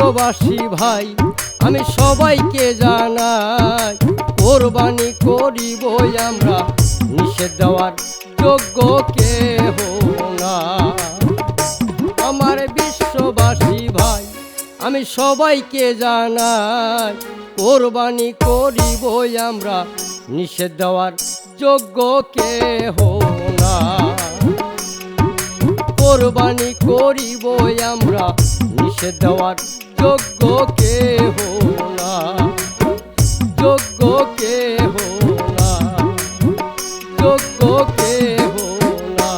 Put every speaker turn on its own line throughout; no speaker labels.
বিশ্ববাসী ভাই আমি সবাইকে জানাই, কোরবানি করিবই আমরা, নিষেধ দেওয়ার যোগ্য কেহ না। আমার বিশ্ববাসী ভাই আমি সবাইকে জানাই, কোরবানি করিবই আমরা, নিষেধ দেওয়ার যোগ্য কেহ না। কোরবানি করিবই আমরা, নিষেধ দেওয়ার যোগ্য কেহ না, যোগ্য কেহ না, যোগ্য কেহ না।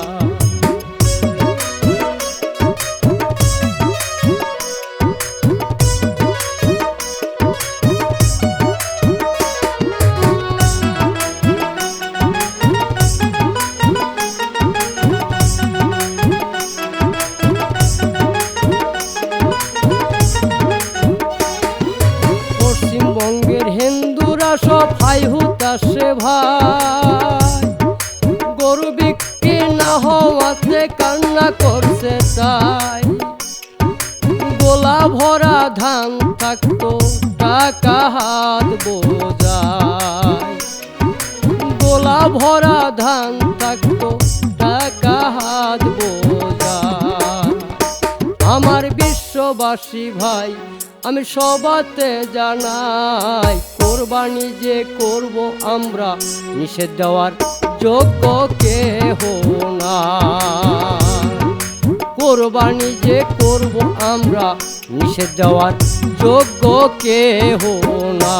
পশ্চিমবঙ্গের হিন্দুরা সব হাই হুতাশে ভাই, গরু বিক্রি না হওয়াতে কান্না করছে তাই। গোলা ভরা ধান থাকতো টাকা হাত বোঝায়, গোলা ভরা ধান থাকতো টাকা হাত বোঝায়। আমার বিশ্ববাসী ভাই আমি সবাতে জানাই, কোরবানি যে করব আমরা, নিষেধ দেওয়ার যোগ্য কেহ না। কোরবানি যে করব আমরা, নিষেধ দেওয়ার যোগ্য কেহ না।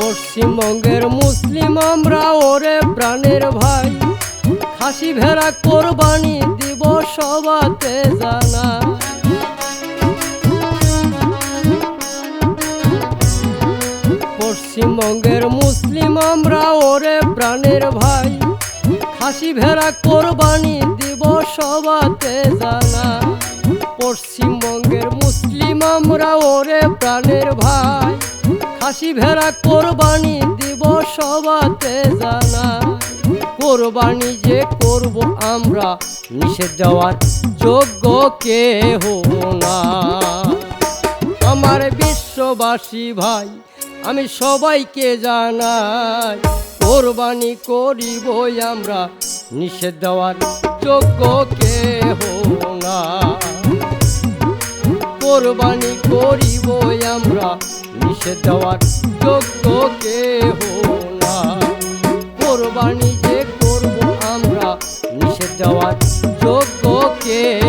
পশ্চিমবঙ্গের মুসলিম আমরা ওরে প্রাণের ভাই, খাসি ভেড়া কোরবানি দিব সবাতে জানা। পশ্চিমবঙ্গের মুসলিম আমরা ওরে প্রাণের ভাই, খাসি ভেড়া কোরবানি দিব সবাতে জানা। পশ্চিমবঙ্গের মুসলিম আমরা ওরে প্রাণের ভাই, খাসি ভেড়া কোরবানি দিব সবাতে জানা। কোরবানি যে করব আমরা, নিষেধ দেওয়ার যোগ্য কেহ না। আমার বিশ্ববাসী ভাই আমি সবাইকে জানাই, কোরবানি করিবই আমরা, নিষেধ দেওয়ার যোগ্য কেহ না। কোরবানি করিবই আমরা, নিষেধ দেওয়ার যোগ্য কেহ না। কোরবানি যে করব আমরা, নিষেধ দেওয়ার যোগ্য কেহ